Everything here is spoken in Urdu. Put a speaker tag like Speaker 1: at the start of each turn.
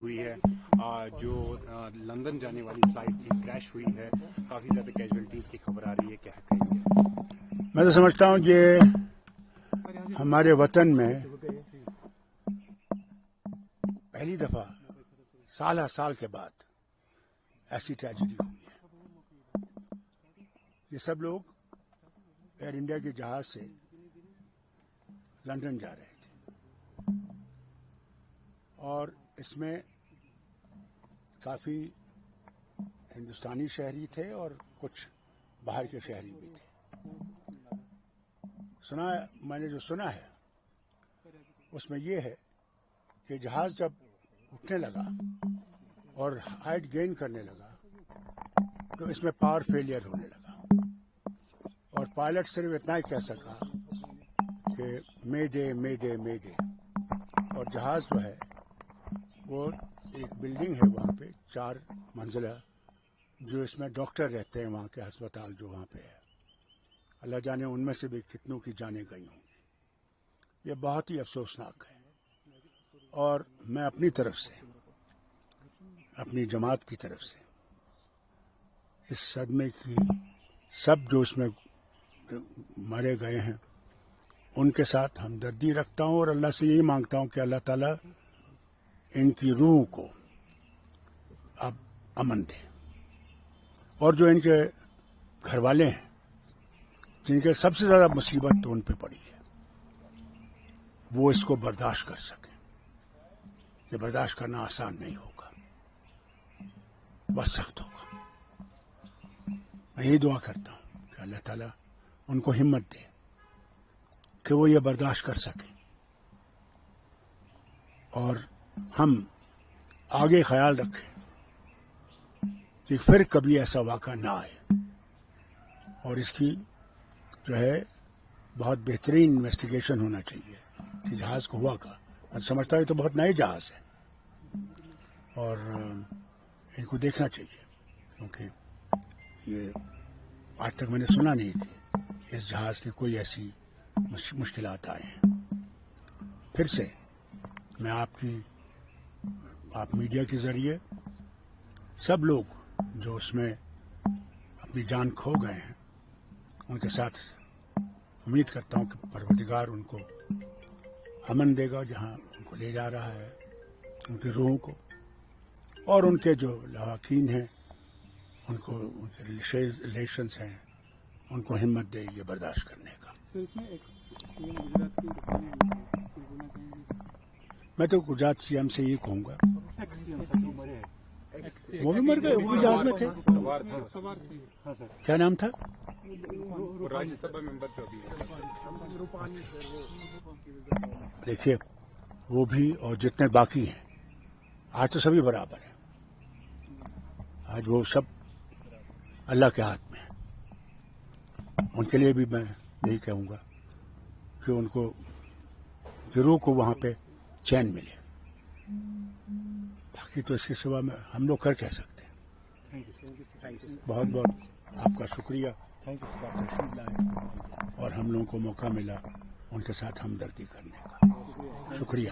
Speaker 1: ہوئی ہے جو لندن جانے والی فلائٹ تھی کریش ہوئی ہے، کافی زیادہ کیجویلٹیز کی خبر آ رہی ہے، کیا کہیں گے؟
Speaker 2: میں تو سمجھتا ہوں کہ ہمارے وطن میں پہلی دفعہ سال کے بعد ایسی ٹریجڈی ہوئی ہے۔ یہ سب لوگ ایئر انڈیا کے جہاز سے لندن جا رہے تھے اور اس میں کافی ہندوستانی شہری تھے اور کچھ باہر کے شہری بھی تھے۔ میں نے جو سنا ہے اس میں یہ ہے کہ جہاز جب اٹھنے لگا اور ہائٹ گین کرنے لگا تو اس میں پاور فیلئر ہونے لگا اور پائلٹ صرف اتنا ہی کہہ سکا کہ مے ڈے مے ڈے مے ڈے، اور جہاز جو ہے وہ ایک بلڈنگ ہے وہاں پہ 4 منزلہ، جو اس میں ڈاکٹر رہتے ہیں، وہاں کے ہسپتال جو وہاں پہ ہے، اللہ جانے ان میں سے بھی کتنوں کی جانیں گئی ہوں۔ یہ بہت ہی افسوسناک ہے اور میں اپنی طرف سے، اپنی جماعت کی طرف سے اس صدمے کی سب جو اس میں مارے گئے ہیں ان کے ساتھ ہمدردی رکھتا ہوں اور اللہ سے یہی مانگتا ہوں کہ اللہ تعالیٰ ان کی روح کو اب امن دے، اور جو ان کے گھر والے ہیں جن کے سب سے زیادہ مصیبت تو ان پہ پڑی ہے وہ اس کو برداشت کر سکیں۔ یہ برداشت کرنا آسان نہیں ہوگا، بہت سخت ہوگا۔ میں یہی دعا کرتا ہوں کہ اللہ تعالیٰ ان کو ہمت دے کہ وہ یہ برداشت کر سکیں اور ہم آگے خیال رکھیں کہ پھر کبھی ایسا واقعہ نہ آئے، اور اس کی جو ہے بہت بہترین انویسٹیگیشن ہونا چاہیے کہ جہاز کو ہوا کا۔ میں سمجھتا ہوں یہ تو بہت نئے جہاز ہے اور ان کو دیکھنا چاہیے، کیونکہ یہ آج تک میں نے سنا نہیں تھی اس جہاز کی کوئی ایسی مشکلات آئے ہیں۔ پھر سے میں آپ میڈیا کے ذریعے سب لوگ جو اس میں اپنی جان کھو گئے ہیں ان کے ساتھ امید کرتا ہوں کہ پروردگار ان کو امن دے گا جہاں ان کو لے جا رہا ہے، ان کی روحوں کو، اور ان کے جو لواحقین ہیں ان کو، ان کے ریلیشنس ہیں، ان کو ہمت دے یہ برداشت کرنے کا۔ میں تو گجرات سی ایم سے یہ کہوں گا، وہ بھی مر گئے، وہ بھی جہاز میں تھے۔ کیا نام تھا؟
Speaker 1: راجیہ سبھا ممبر جو بھی
Speaker 2: دیکھیے وہ بھی اور جتنے باقی ہیں آج تو سبھی برابر ہیں، آج وہ سب اللہ کے ہاتھ میں ہیں۔ ان کے لیے بھی میں یہی کہوں گا کہ ان کو روح کو وہاں پہ چین ملے، باقی تو اس کے سوا میں ہم لوگ کر کہہ سکتے ہیں۔ بہت بہت آپ کا شکریہ کہ آپ تشریف لائے اور ہم لوگوں کو موقع ملا ان کے ساتھ ہمدردی کرنے کا۔ شکریہ۔